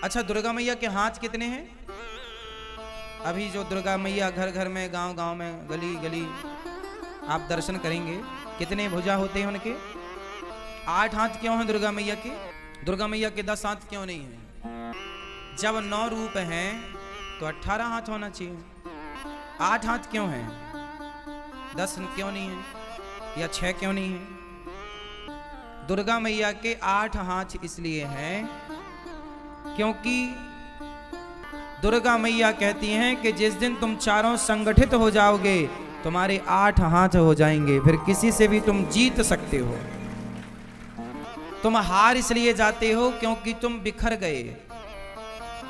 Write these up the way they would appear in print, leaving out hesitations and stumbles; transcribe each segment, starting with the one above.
अच्छा, दुर्गा मैया के हाथ कितने हैं? अभी जो दुर्गा मैया घर घर में, गांव गांव में, गली गली आप दर्शन करेंगे, कितने भुजा होते हैं उनके? 8 हाथ क्यों हैं दुर्गा मैया के? दुर्गा मैया के 10 हाथ क्यों नहीं हैं? जब 9 रूप हैं तो 18 हाथ होना चाहिए। 8 हाथ क्यों हैं? 10 क्यों नहीं है? या 6 क्यों नहीं है? दुर्गा मैया के 8 हाथ इसलिए हैं क्योंकि दुर्गा मैया कहती हैं कि जिस दिन तुम चारों संगठित हो जाओगे, तुम्हारे 8 हाथ हो जाएंगे, फिर किसी से भी तुम जीत सकते हो। तुम हार इसलिए जाते हो क्योंकि तुम बिखर गए,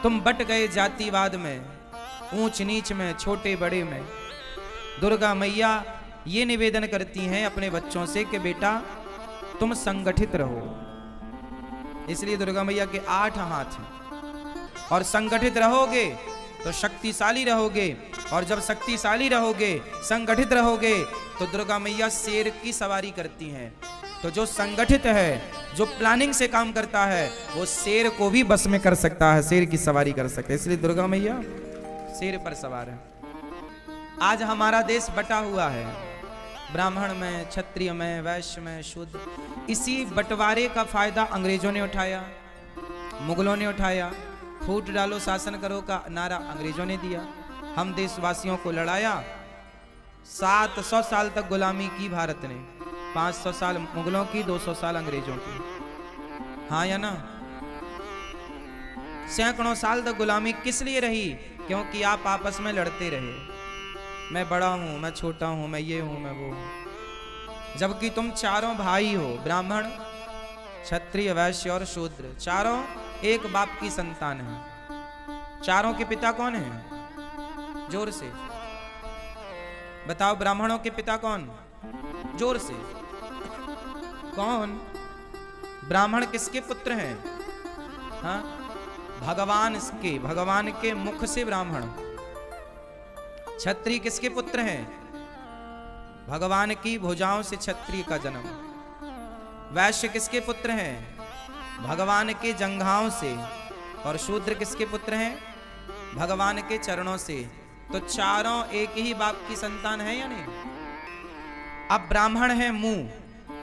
तुम बट गए जातिवाद में, ऊंच नीच में, छोटे बड़े में। दुर्गा मैया ये निवेदन करती हैं अपने बच्चों से कि बेटा तुम संगठित रहो। इसलिए दुर्गा मैया के 8 हाथ हैं। और संगठित रहोगे तो शक्तिशाली रहोगे, और जब शक्तिशाली रहोगे, संगठित रहोगे, तो दुर्गा मैया शेर की सवारी करती हैं। तो जो संगठित है, जो प्लानिंग से काम करता है, वो शेर को भी बस में कर सकता है, शेर की सवारी कर सकता है। इसलिए दुर्गा मैया शेर पर सवार है। आज हमारा देश बटा हुआ है, ब्राह्मण में, क्षत्रिय में, वैश्य में, शूद्र। इसी बंटवारे का फायदा अंग्रेजों ने उठाया, मुगलों ने उठाया। फूट डालो शासन करो का नारा अंग्रेजों ने दिया, हम देशवासियों को लड़ाया। 700 साल तक गुलामी की भारत ने, 500 साल मुगलों की, 200 साल अंग्रेजों की। हाँ या ना? सैकड़ों साल तक गुलामी किस लिए रही? क्योंकि आप आपस में लड़ते रहे, मैं बड़ा हूं, मैं छोटा हूं, मैं ये हूं, मैं वो हूं। जबकि तुम चारों भाई हो, ब्राह्मण, क्षत्रिय, वैश्य और शूद्र, चारों एक बाप की संतान है। चारों के पिता कौन है? जोर से बताओ, ब्राह्मणों के पिता कौन? जोर से कौन? ब्राह्मण किसके पुत्र हैं? हाँ, भगवान के मुख से ब्राह्मण। क्षत्रिय किसके पुत्र हैं? भगवान की भुजाओं से क्षत्रिय का जन्म। वैश्य किसके पुत्र हैं? भगवान के जंघाओं से। और शूद्र किसके पुत्र हैं? भगवान के चरणों से। तो चारों एक ही बाप की संतान है या नहीं? अब ब्राह्मण है मुंह,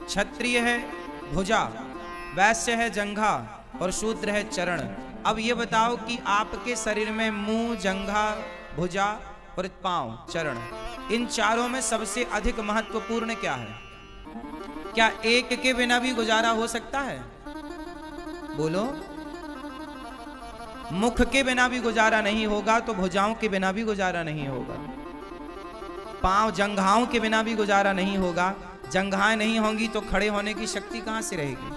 क्षत्रिय है भुजा, वैश्य है जंघा और शूद्र है चरण। अब ये बताओ कि आपके शरीर में मुंह, जंघा, भुजा और पांव, चरण, इन चारों में सबसे अधिक महत्वपूर्ण क्या है? क्या एक के बिना भी गुजारा हो सकता है? बोलो। मुख के बिना भी गुजारा नहीं होगा तो भुजाओं के बिना भी गुजारा नहीं होगा। पांव, जंघाओं के बिना भी गुजारा नहीं होगा। जंघाएं नहीं होंगी तो खड़े होने की शक्ति कहां से रहेगी?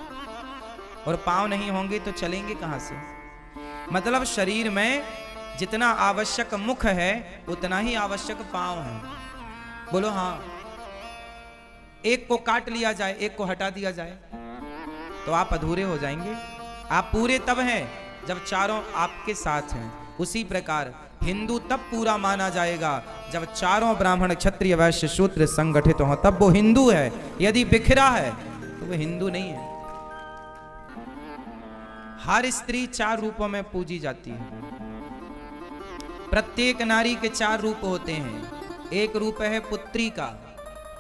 और पांव नहीं होंगे तो चलेंगे कहां से? मतलब शरीर में जितना आवश्यक मुख है उतना ही आवश्यक पांव है। बोलो हाँ। एक को काट लिया जाए, एक को हटा दिया जाए तो आप अधूरे हो जाएंगे। आप पूरे तब हैं जब चारों आपके साथ हैं। उसी प्रकार हिंदू तब पूरा माना जाएगा जब चारों ब्राह्मण, क्षत्रिय, वैश्य, शूद्र संगठित हों, तब वो हिंदू है। यदि बिखरा है तो वो हिंदू नहीं है। हर स्त्री 4 रूपों में पूजी जाती है। प्रत्येक नारी के 4 रूप होते हैं। एक रूप है पुत्री का,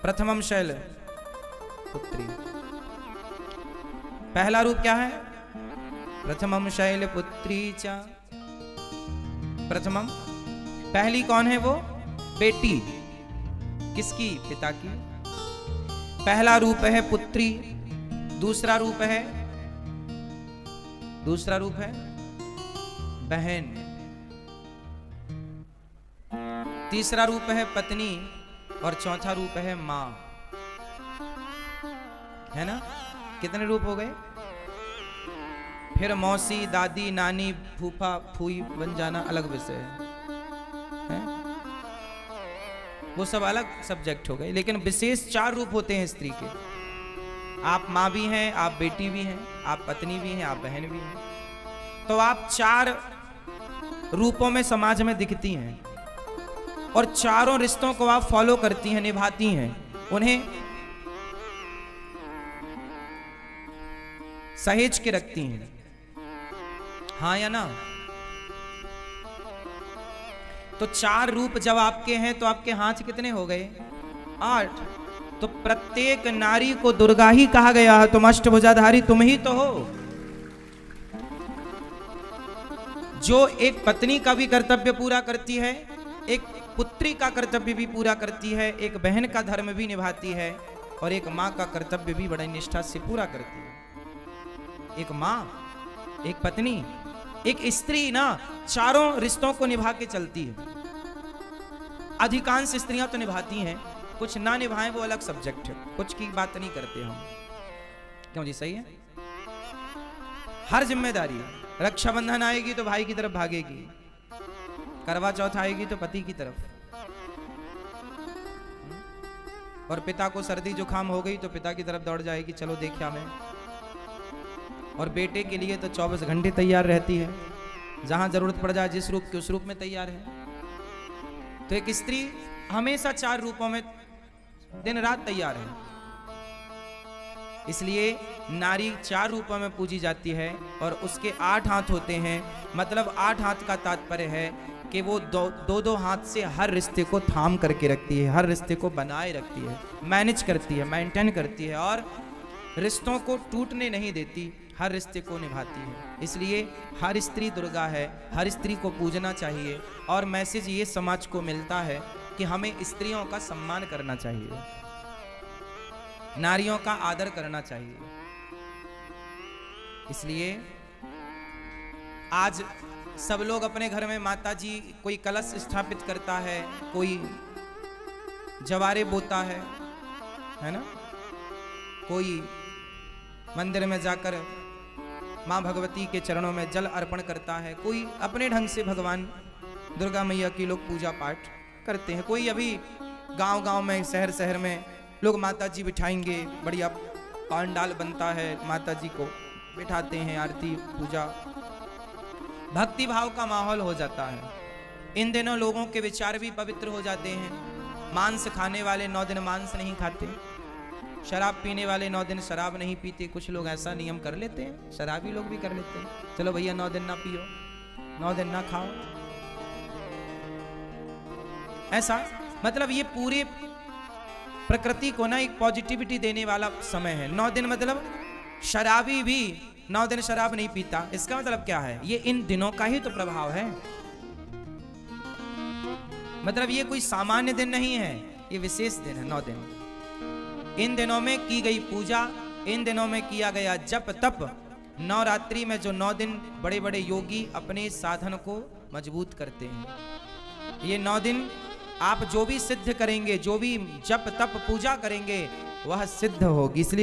प्रथमम शैल पुत्री। पहला रूप क्या है? प्रथमम शैल पुत्री चा। प्रथमम, पहली कौन है वो? बेटी। किसकी? पिता की। पहला रूप है पुत्री। दूसरा रूप है बहन। तीसरा रूप है पत्नी और चौथा रूप है मां। है ना? कितने रूप हो गए? फिर मौसी, दादी, नानी, फूफा, फूई बन जाना अलग विषय है, वो सब अलग सब्जेक्ट हो गए। लेकिन विशेष 4 रूप होते हैं स्त्री के। आप माँ भी हैं, आप बेटी भी हैं, आप पत्नी भी हैं, आप बहन भी हैं। तो आप 4 रूपों में समाज में दिखती हैं और चारों रिश्तों को आप फॉलो करती हैं, निभाती हैं, उन्हें सहेज के रखती हैं। हाँ या ना? तो 4 रूप जब आपके हैं तो आपके हाथ कितने हो गए? 8। तो प्रत्येक नारी को दुर्गा ही कहा गया है। तुम अष्टभुजाधारी तुम ही तो हो। जो एक पत्नी का भी कर्तव्य पूरा करती है, एक पुत्री का कर्तव्य भी पूरा करती है, एक बहन का धर्म भी निभाती है, और एक माँ का कर्तव्य भी बड़ी निष्ठा से पूरा करती है। एक माँ, एक पत्नी, एक स्त्री ना चारों रिश्तों को निभा के चलती है। अधिकांश स्त्रियां तो निभाती हैं, कुछ ना निभाएं वो अलग सब्जेक्ट है, कुछ की बात नहीं करते हम। क्यों जी? सही है। हर जिम्मेदारी है। रक्षाबंधन आएगी तो भाई की तरफ भागेगी, करवा चौथ आएगी तो पति की तरफ, और पिता को सर्दी जुकाम हो गई तो पिता की तरफ दौड़ जाएगी, चलो देखा मैं। और बेटे के लिए तो 24 घंटे तैयार रहती है, जहां जरूरत पड़ जाए जिस रूप के उस रूप में तैयार है। तो एक स्त्री हमेशा 4 रूपों में दिन रात तैयार है। इसलिए नारी 4 रूपों में पूजी जाती है, और उसके 8 हाथ होते हैं। मतलब 8 हाथ का तात्पर्य है कि वो दो हाथ से हर रिश्ते को थाम करके रखती है, हर रिश्ते को बनाए रखती है, मैनेज करती है, मेंटेन करती है, और रिश्तों को टूटने नहीं देती, हर रिश्ते को निभाती है। इसलिए हर स्त्री दुर्गा है, हर स्त्री को पूजना चाहिए। और मैसेज ये समाज को मिलता है कि हमें स्त्रियों का सम्मान करना चाहिए, नारियों का आदर करना चाहिए। इसलिए आज सब लोग अपने घर में माता जी, कोई कलश स्थापित करता है, कोई जवारे बोता है ना? कोई मंदिर में जाकर माँ भगवती के चरणों में जल अर्पण करता है, कोई अपने ढंग से भगवान दुर्गा मैया की लोग पूजा पाठ करते हैं। कोई अभी गांव-गांव में, शहर में लोग माता जी बिठाएंगे, बढ़िया पांडाल बनता है, माता जी को बिठाते हैं, आरती पूजा, भक्ति भाव का माहौल हो जाता है। इन दिनों लोगों के विचार भी पवित्र हो जाते हैं। मांस खाने वाले 9 दिन मांस नहीं खाते, शराब पीने वाले 9 दिन शराब नहीं पीते। कुछ लोग ऐसा नियम कर लेते हैं, शराबी लोग भी कर लेते हैं, चलो भैया 9 दिन ना पियो, 9 दिन ना खाओ। ऐसा मतलब ये पूरे प्रकृति को ना एक पॉजिटिविटी देने वाला समय है। 9 दिन मतलब शराबी भी 9 दिन शराब नहीं पीता, इसका मतलब क्या है? ये इन दिनों का ही तो प्रभाव है। मतलब ये कोई सामान्य दिन नहीं है, ये विशेष दिन है। 9 दिन, इन दिनों में की गई पूजा, इन दिनों में किया गया जप तप, नवरात्रि में जो 9 दिन बड़े बड़े योगी अपने साधन को मजबूत करते हैं। ये 9 दिन आप जो भी सिद्ध करेंगे, जो भी जप तप पूजा करेंगे, वह सिद्ध होगी। इसलिए